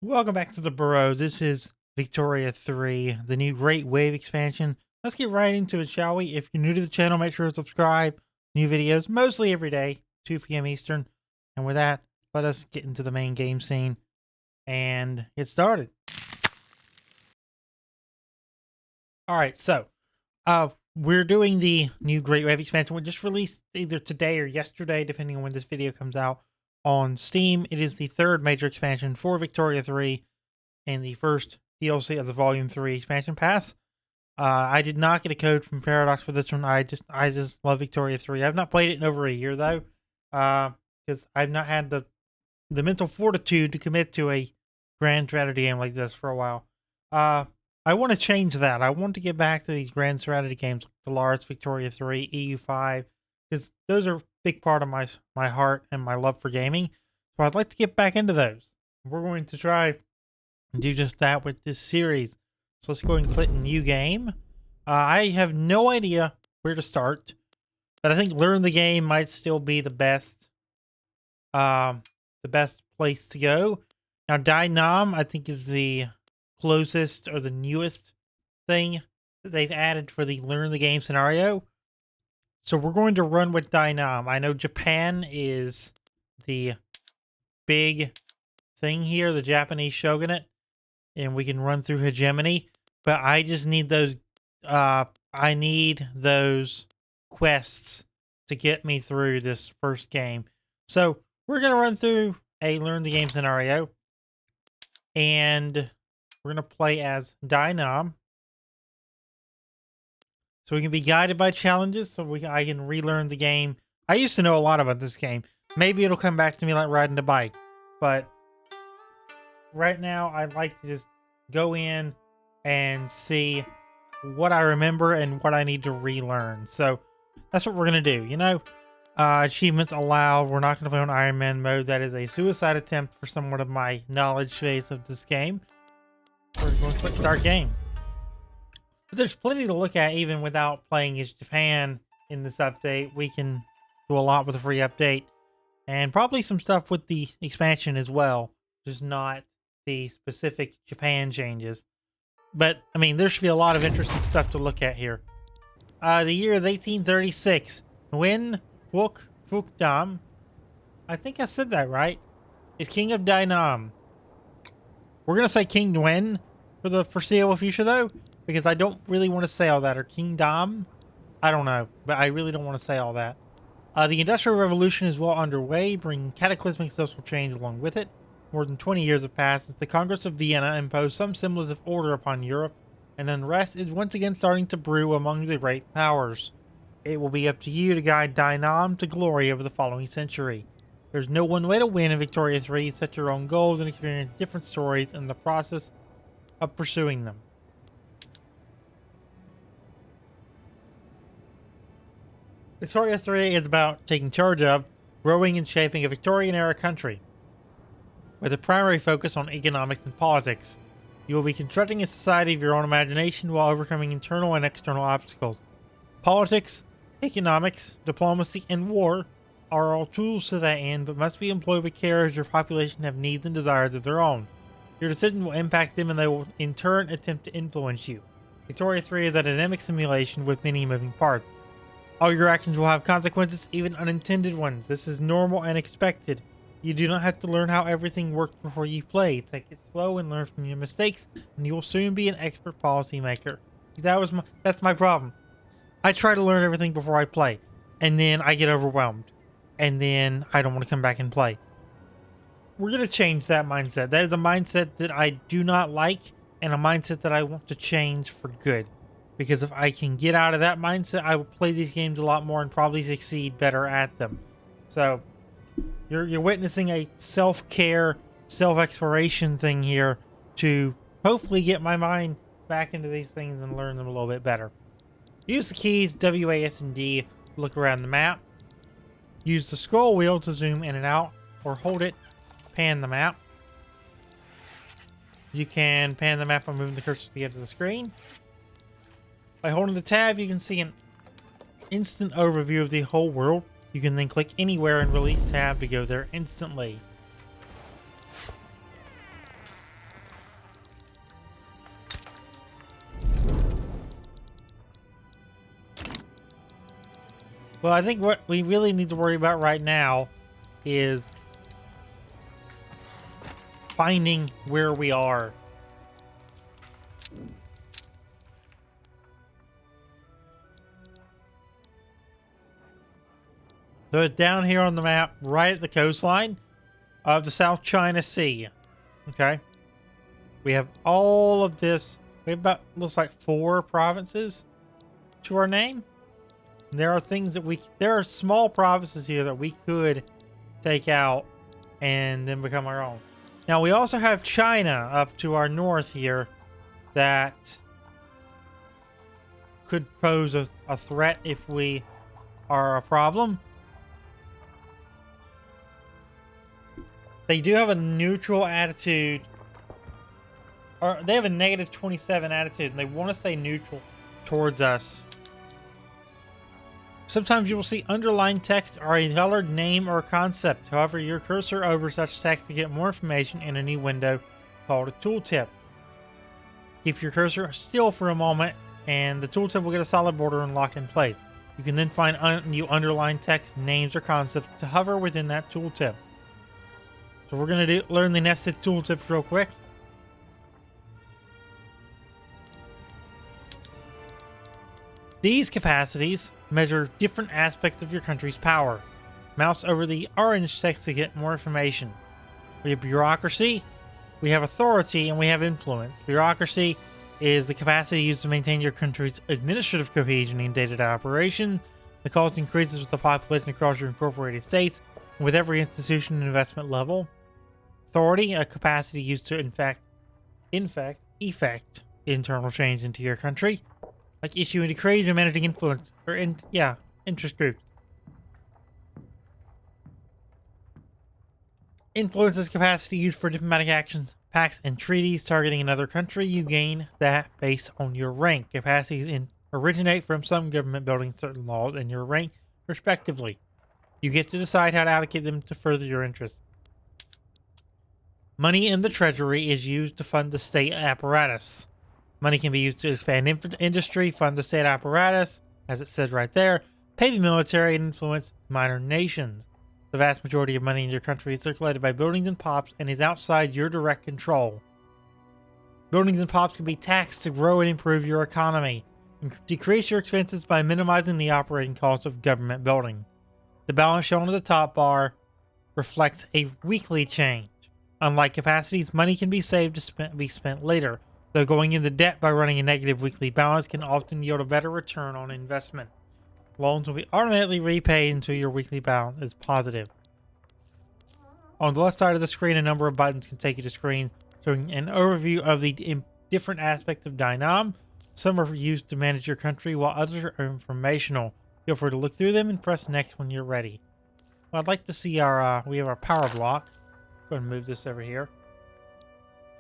Welcome back to the Burrow. This is Victoria 3, the new Great Wave expansion. Let's get right into it, shall we? If you're new to the channel, make sure to subscribe. New videos, mostly every day, 2 p.m. Eastern. And with that, let us get into the main game scene and get started. Alright, so we're doing the new Great Wave expansion. We just released either today or yesterday, depending on when this video comes out, on Steam. It is the third major expansion for Victoria 3 and the first DLC of the Volume 3 expansion pass. I did not get a code from Paradox for this one. I just love Victoria 3. I've not played it in over a year though, because I've not had the mental fortitude to commit to a grand strategy game like this for a while. I want to change that. I want to get back to these grand strategy games like Stellaris, Victoria 3, EU5, because those are a big part of my heart and my love for gaming. So I'd like to get back into those. We're going to try and do just that with this series. So let's go and click new game. I have no idea where to start, but I think learn the game might still be the best place to go. Now Dai Nam, I think, is the closest or the newest thing that they've added for the learn the game scenario. So we're going to run with Dai Nam. I know Japan is the big thing here, the Japanese shogunate, and we can run through hegemony, but I just need those I need those quests to get me through this first game. So we're going to run through a learn the game scenario, and we're going to play as Dai Nam. So we can be guided by challenges, so I can relearn the game. I used to know a lot about this game. Maybe it'll come back to me like riding a bike, but right now I'd like to just go in and see what I remember and what I need to relearn. So that's what we're going to do. You know, achievements allowed. We're not going to play on Iron Man mode. That is a suicide attempt for somewhat of my knowledge base of this game. We're going to click start game. But there's plenty to look at even without playing as Japan in this update. We can do a lot with a free update. And probably some stuff with the expansion as well. Just not the specific Japan changes. But, I mean, there should be a lot of interesting stuff to look at here. The year is 1836. Nguyen Phuc Phuc Nam, I think I said that right, is king of Dai Nam. We're going to say King Nguyen for the foreseeable future, though, because I don't really want to say all that. Or King Dam? I don't know, but I really don't want to say all that. The Industrial Revolution is well underway, bringing cataclysmic social change along with it. More than 20 years have passed since the Congress of Vienna imposed some semblance of order upon Europe, and unrest is once again starting to brew among the great powers. It will be up to you to guide Dai Nam to glory over the following century. There's no one way to win in Victoria 3. Set your own goals and experience different stories in the process of pursuing them. Victoria 3 is about taking charge of, growing and shaping a Victorian-era country, with a primary focus on economics and politics. You will be constructing a society of your own imagination while overcoming internal and external obstacles. Politics, economics, diplomacy, and war are all tools to that end, but must be employed with care as your population have needs and desires of their own. Your decision will impact them, and they will in turn attempt to influence you. Victoria 3 is a dynamic simulation with many moving parts. All your actions will have consequences, even unintended ones. This is normal and expected. You do not have to learn how everything works before you play. Take it slow and learn from your mistakes, and you will soon be an expert policymaker. That's my problem. I try to learn everything before I play, and then I get overwhelmed, and then I don't want to come back and play. We're going to change that mindset. That is a mindset that I do not like, and a mindset that I want to change for good. Because if I can get out of that mindset, I will play these games a lot more and probably succeed better at them. So you're witnessing a self-care, self-exploration thing here to hopefully get my mind back into these things and learn them a little bit better. Use the keys W, A, S, and D to look around the map. Use the scroll wheel to zoom in and out, or hold it, pan the map. You can pan the map by moving the cursor to the edge of the screen. By holding the tab, you can see an instant overview of the whole world. You can then click anywhere and release tab to go there instantly. Well, I think what we really need to worry about right now is finding where we are. So it's down here on the map, right at the coastline of the South China Sea. Okay. We have all of this. We have about, looks like 4 provinces to our name. And there are things that there are small provinces here that we could take out and then become our own. Now, we also have China up to our north here that could pose a threat if we are a problem. They do have a neutral attitude, or they have a negative 27 attitude, and they want to stay neutral towards us. Sometimes you will see underlined text or a colored name or concept. However, your cursor over such text to get more information in a new window called a tooltip. Keep your cursor still for a moment, and the tooltip will get a solid border and lock in place. You can then find new underlined text, names, or concepts to hover within that tooltip. So we're going to learn the nested tooltips real quick. These capacities measure different aspects of your country's power. Mouse over the orange text to get more information. We have bureaucracy, we have authority, and we have influence. Bureaucracy is the capacity used to maintain your country's administrative cohesion in day-to-day operations. The cost increases with the population across your incorporated states and with every institution and investment level. Authority, a capacity used to effect internal change into your country, like issuing decrees or managing influence, or interest groups. Influence is capacity used for diplomatic actions, pacts, and treaties targeting another country. You gain that based on your rank. Capacities originate from some government building certain laws and your rank, respectively. You get to decide how to allocate them to further your interests. Money in the treasury is used to fund the state apparatus. Money can be used to expand industry, fund the state apparatus, as it says right there, pay the military, and influence minor nations. The vast majority of money in your country is circulated by buildings and pops and is outside your direct control. Buildings and pops can be taxed to grow and improve your economy, and decrease your expenses by minimizing the operating costs of government building. The balance shown at the top bar reflects a weekly change. Unlike capacities, money can be saved to be spent later, though going into debt by running a negative weekly balance can often yield a better return on investment. Loans will be automatically repaid until your weekly balance is positive. On the left side of the screen, a number of buttons can take you to screens showing an overview of the different aspects of Dai Nam. Some are used to manage your country, while others are informational. Feel free to look through them and press next when you're ready. Well, I'd like to see our, we have our power block. Go ahead and move this over here.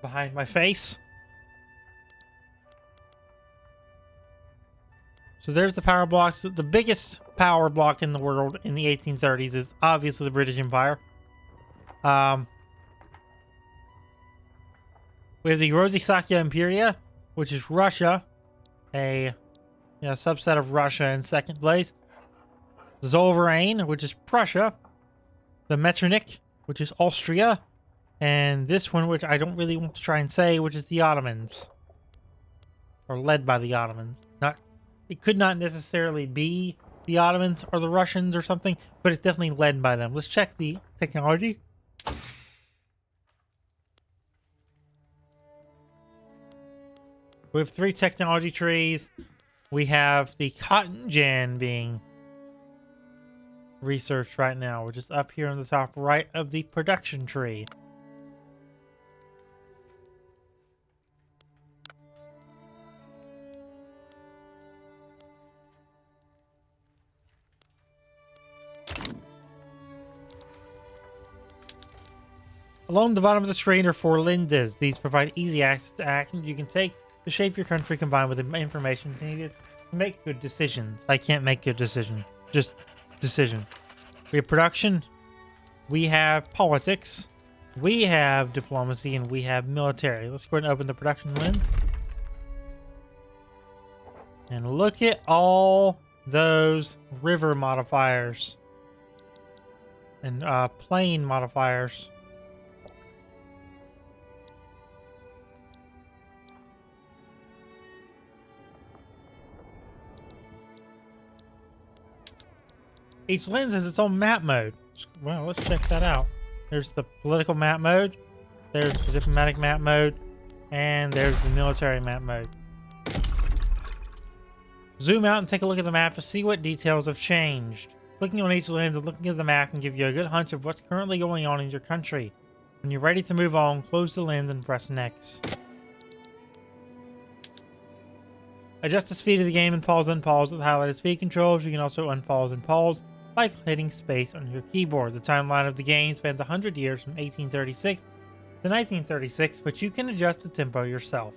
Behind my face. So there's the power blocks. The biggest power block in the world in the 1830s is obviously the British Empire. We have the Rosisakya Imperia, which is Russia, a subset of Russia in second place. Zollverein, which is Prussia. The Metternich, which is Austria. And this one, which I don't really want to try and say, which is the Ottomans. Or led by the Ottomans. It could not necessarily be the Ottomans or the Russians or something, but it's definitely led by them. Let's check the technology. We have 3 technology trees. We have the cotton gin being researched right now, which is up here on the top right of the production tree. Along the bottom of the screen are 4 lenses. These provide easy access to actions you can take to shape your country combined with the information needed to make good decisions. I can't make good decisions, just decision. We have production, we have politics, we have diplomacy, and we have military. Let's go ahead and open the production lens. And look at all those river modifiers and plain modifiers. Each lens has its own map mode. Well, let's check that out. There's the political map mode, there's the diplomatic map mode, and there's the military map mode. Zoom out and take a look at the map to see what details have changed. Clicking on each lens and looking at the map can give you a good hunch of what's currently going on in your country. When you're ready to move on, close the lens and press next. Adjust the speed of the game and pause and unpause with highlighted speed controls. You can also unpause and pause by hitting space on your keyboard. The timeline of the game spans 100 years from 1836 to 1936, but you can adjust the tempo yourself.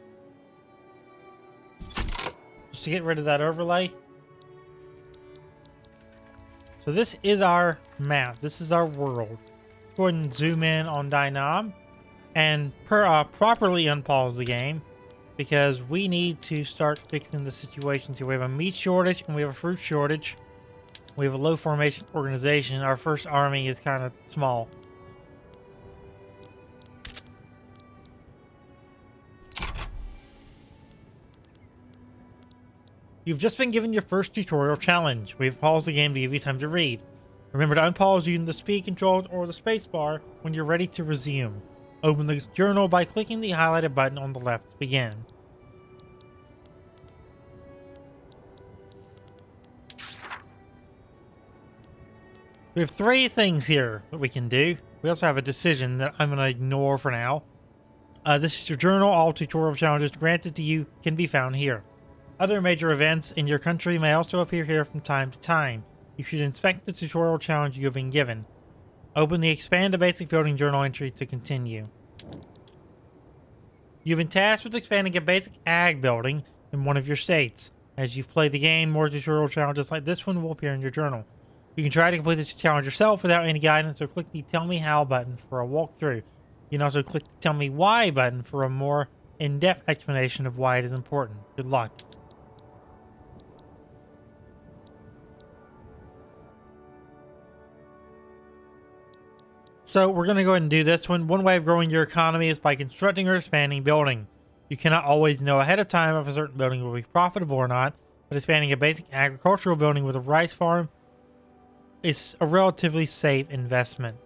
Just to get rid of that overlay. So this is our map. This is our world. Go ahead and zoom in on Dai Nam and properly unpause the game, because we need to start fixing the situations here. We have a meat shortage and we have a fruit shortage. We have a low formation organization. Our first army is kind of small. You've just been given your first tutorial challenge. We've paused the game to give you time to read. Remember to unpause using the speed controls or the space bar when you're ready to resume. Open the journal by clicking the highlighted button on the left to begin. We have 3 things here that we can do. We also have a decision that I'm going to ignore for now. This is your journal. All tutorial challenges granted to you can be found here. Other major events in your country may also appear here from time to time. You should inspect the tutorial challenge you have been given. Open the Expand a Basic Building journal entry to continue. You've been tasked with expanding a basic ag building in one of your states. As you play the game, more tutorial challenges like this one will appear in your journal. You can try to complete this challenge yourself without any guidance, or click the Tell Me How button for a walkthrough. You can also click the Tell Me Why button for a more in-depth explanation of why it is important. Good luck. So we're going to go ahead and do this one. One way of growing your economy is by constructing or expanding a building. You cannot always know ahead of time if a certain building will be profitable or not, but expanding a basic agricultural building with a rice farm is a relatively safe investment.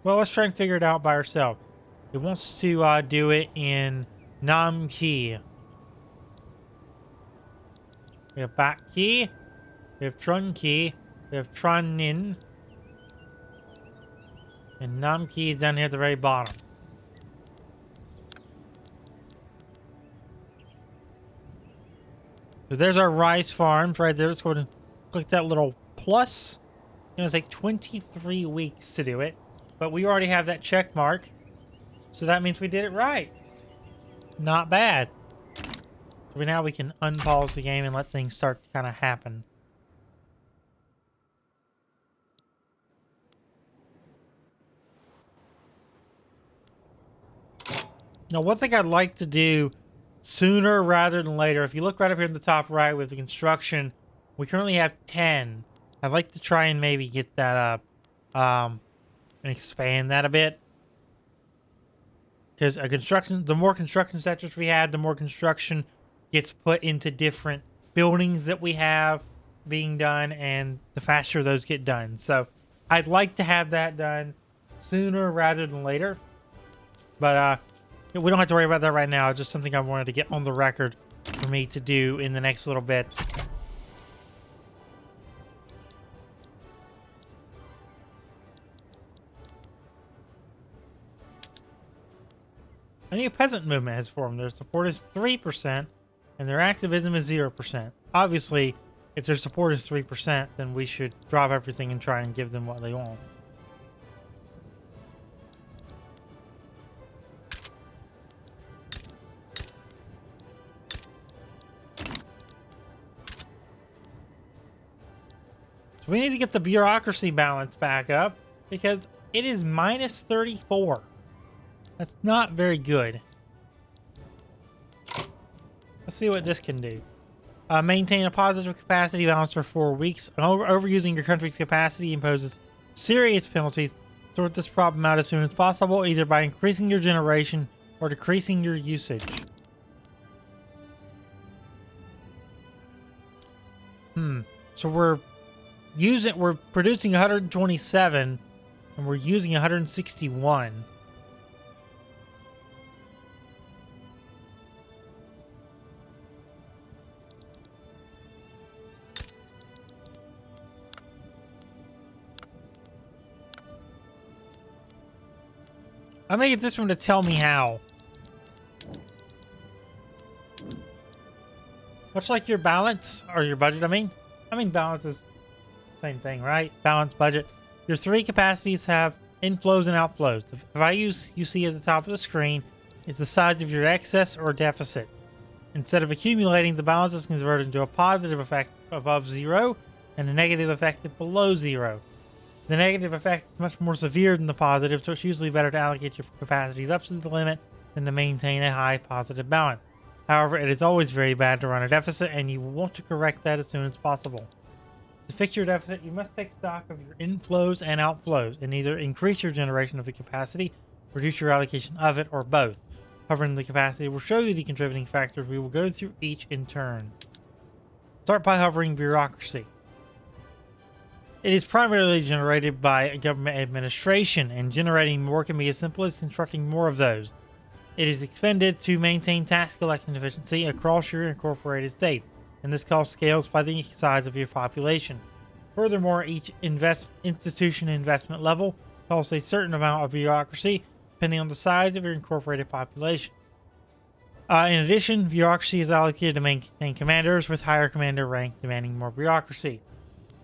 Well, let's try and figure it out by ourselves. It wants to do it in Nam Ki. We have Bak Ki. We have Trun Ki. We have Tran Nin. And Nam Ki is down here at the very bottom. So there's our rice farms right there. Let's go ahead and click that little plus. It's going to take 23 weeks to do it. But we already have that check mark. So that means we did it right. Not bad. So now we can unpause the game and let things start to kind of happen. Now, one thing I'd like to do sooner rather than later, if you look right up here in the top right with the construction, we currently have 10. I'd like to try and maybe get that up and expand that a bit. Because the more construction sectors we have, the more construction gets put into different buildings that we have being done, and the faster those get done. So I'd like to have that done sooner rather than later. But we don't have to worry about that right now. It's just something I wanted to get on the record for me to do in the next little bit. A new peasant movement has formed. Their support is 3%, and their activism is 0%. Obviously, if their support is 3%, then we should drop everything and try and give them what they want. So we need to get the bureaucracy balance back up, because it is minus 34. That's not very good. Let's see what this can do. Maintain a positive capacity balance for 4 weeks. Overusing your country's capacity imposes serious penalties. Sort this problem out as soon as possible, either by increasing your generation or decreasing your usage. So we're producing 127 and we're using 161. I'm gonna get this one to tell me how. Much like your balance, or your budget, I mean balance is the same thing, right? Balance, budget. Your 3 capacities have inflows and outflows. The values you see at the top of the screen is the size of your excess or deficit. Instead of accumulating, the balance is converted into a positive effect above 0 and a negative effect below 0. The negative effect is much more severe than the positive, so it's usually better to allocate your capacities up to the limit than to maintain a high positive balance. However, it is always very bad to run a deficit, and you want to correct that as soon as possible. To fix your deficit, you must take stock of your inflows and outflows, and either increase your generation of the capacity, reduce your allocation of it, or both. Hovering the capacity will show you the contributing factors. We will go through each in turn. Start by hovering bureaucracy. It is primarily generated by government administration, and generating more can be as simple as constructing more of those. It is expended to maintain tax collection efficiency across your incorporated state, and this cost scales by the size of your population. Furthermore, each institution investment level costs a certain amount of bureaucracy, depending on the size of your incorporated population. In addition, bureaucracy is allocated to maintain commanders, with higher commander rank demanding more bureaucracy.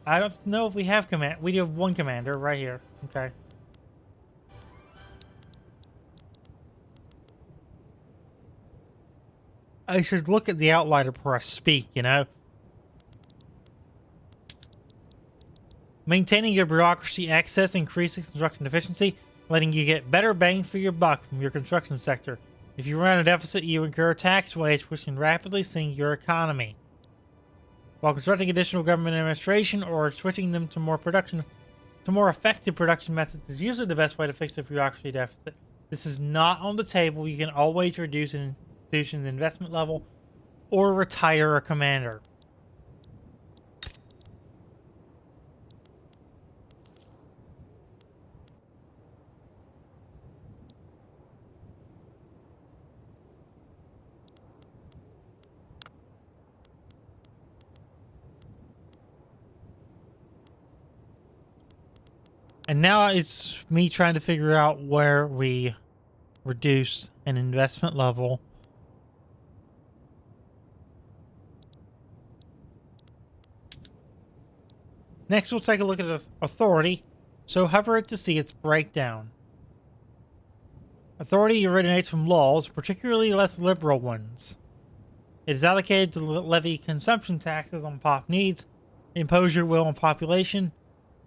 I don't know if we have command. We do have 1 commander right here. Okay. I should look at the outliner before I speak, you know? Maintaining your bureaucracy excess increases construction efficiency, letting you get better bang for your buck from your construction sector. If you run a deficit, you incur tax waste, which can rapidly sink your economy. While constructing additional government administration or switching them to more effective production methods is usually the best way to fix the bureaucracy deficit. This is not on the table. You can always reduce an institution's investment level or retire a commander. And now it's me trying to figure out where we reduce an investment level. Next, we'll take a look at authority. So hover it to see its breakdown. Authority originates from laws, particularly less liberal ones. It is allocated to levy consumption taxes on pop needs, impose your will on population,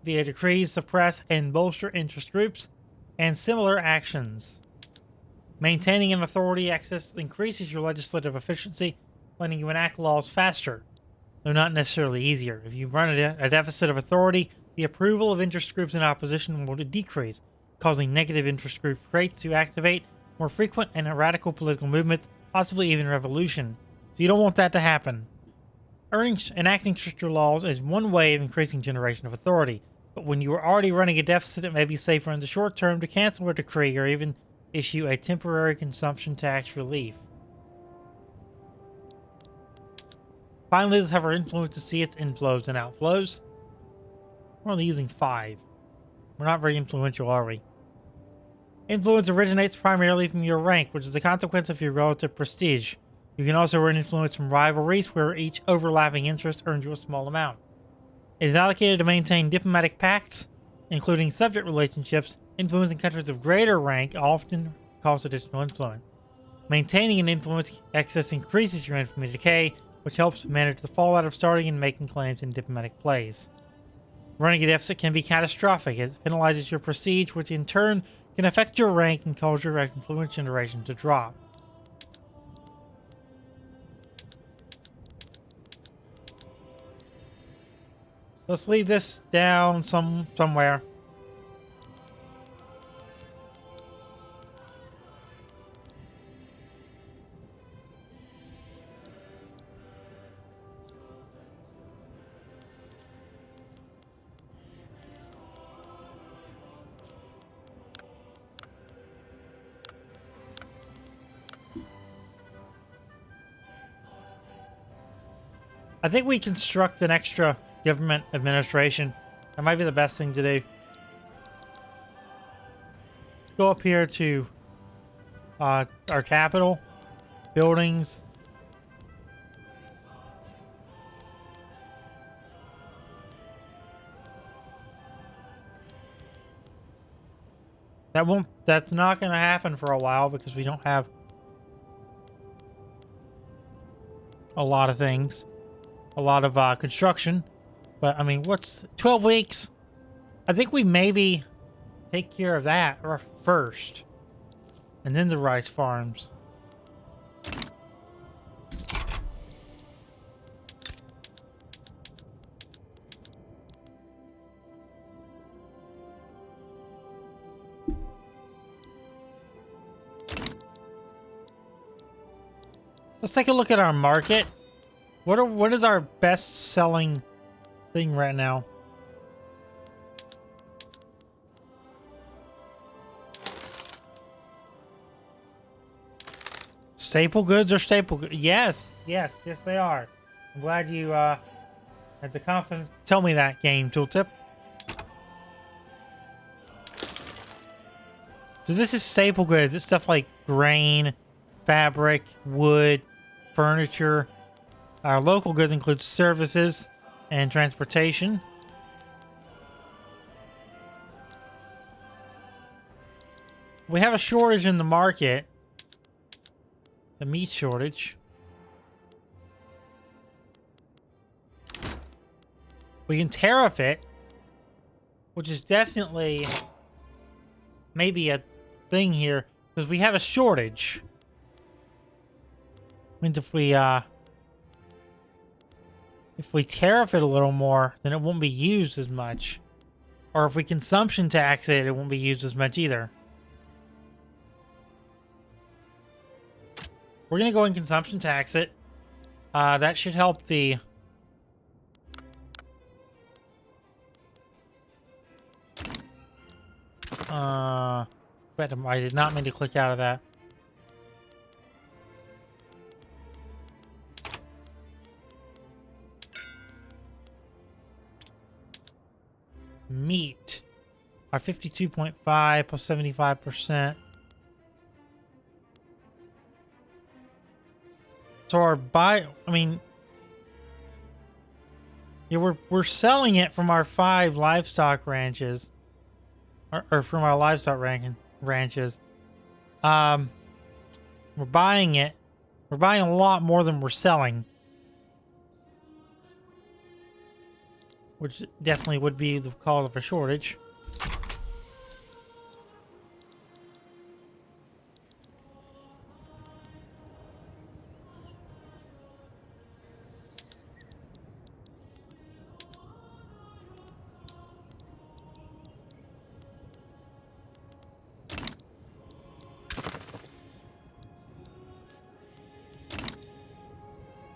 via decrees, suppress and bolster interest groups, and similar actions. Maintaining an authority access increases your legislative efficiency, letting you enact laws faster, though not necessarily easier. If you run a deficit of authority, the approval of interest groups in opposition will decrease, causing negative interest group traits to activate more frequent and radical political movements, possibly even revolution. So you don't want that to happen. Enacting stricter laws is one way of increasing generation of authority, but when you are already running a deficit, it may be safer in the short term to cancel a decree or even issue a temporary consumption tax relief. Finally, let's have our influence to see its inflows and outflows. We're only using 5. We're not very influential, are we? Influence originates primarily from your rank, which is a consequence of your relative prestige. You can also earn influence from rivalries, where each overlapping interest earns you a small amount. It is allocated to maintain diplomatic pacts, including subject relationships. Influencing countries of greater rank often costs additional influence. Maintaining an influence excess increases your infamy decay, which helps manage the fallout of starting and making claims in diplomatic plays. Running a deficit can be catastrophic, as it penalizes your prestige, which in turn can affect your rank and cause your influence generation to drop. Let's leave this down somewhere. I think we construct an extra government administration. That might be the best thing to do. Let's go up here to our capital, buildings. That's not going to happen for a while because we don't have a lot of things. A lot of construction. But, I mean, what's 12 weeks? I think we maybe take care of that first. And then the rice farms. Let's take a look at our market. What is our best selling thing right now? Staple goods or staple goods? Yes, they are. I'm glad you had the confidence to tell me that, Game Tooltip. So this is staple goods. It's stuff like grain, fabric, wood, furniture. Our local goods include services and transportation. We have a shortage in the market. The meat shortage. We can tariff it, which is definitely maybe a thing here because we have a shortage. Means if we tariff it a little more, then it won't be used as much. Or if we consumption tax it, it won't be used as much either. We're going to go and consumption tax it. That should help the... but I did not mean to click out of that. Meat. Our 52.5 plus 75%. So our I mean, yeah, we're selling it from our 5 livestock ranches, or from our livestock ranches. We're buying it. We're buying a lot more than we're selling, which definitely would be the cause of a shortage.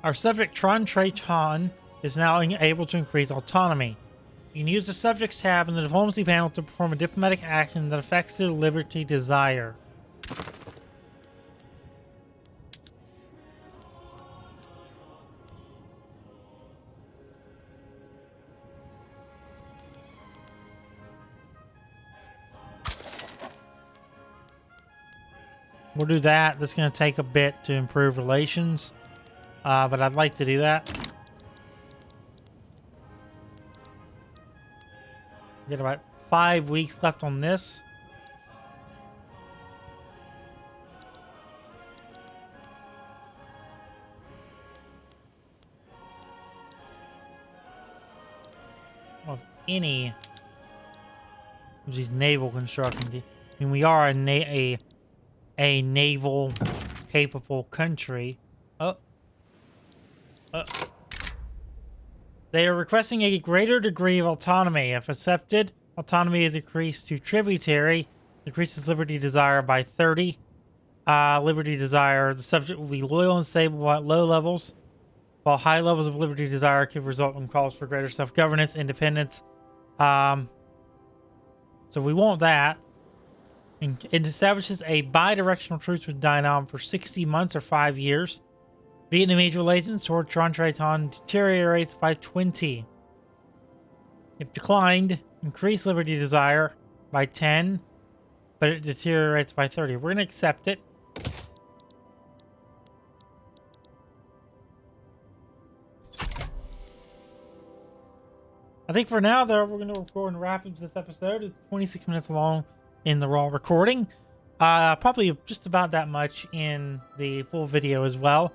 Our subject Tron Trayton is now able to increase autonomy. You can use the subjects tab in the diplomacy panel to perform a diplomatic action that affects their liberty desire. We'll do that. That's going to take a bit to improve relations. But I'd like to do that. Get about 5 weeks left on this. Of any of these naval construction. I mean, we are a naval capable country. Oh. They are requesting a greater degree of autonomy. If accepted, autonomy is increased to tributary, decreases liberty desire by 30. Liberty desire, the subject will be loyal and stable at low levels, while high levels of liberty desire could result in calls for greater self-governance, independence. So we want that. And it establishes a bi-directional truce with Dai Nam for 60 months or 5 years. Vietnamese relations toward Tran deteriorates by 20. If declined, increase liberty desire by 10, but it deteriorates by 30. We're going to accept it. I think for now, though, we're going to record and wrap up this episode. It's 26 minutes long in the raw recording. Probably just about that much in the full video as well.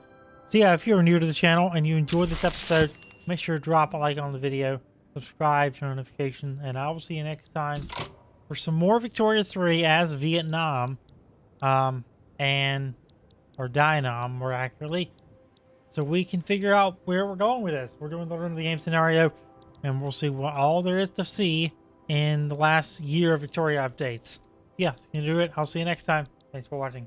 So yeah, if you're new to the channel and you enjoyed this episode, make sure to drop a like on the video, subscribe, turn on notifications, and I will see you next time for some more Victoria 3 as Vietnam, or Dai Nam more accurately, so we can figure out where we're going with this. We're doing the run of the game scenario, and we'll see what all there is to see in the last year of Victoria updates. Yeah, so you can do it. I'll see you next time. Thanks for watching.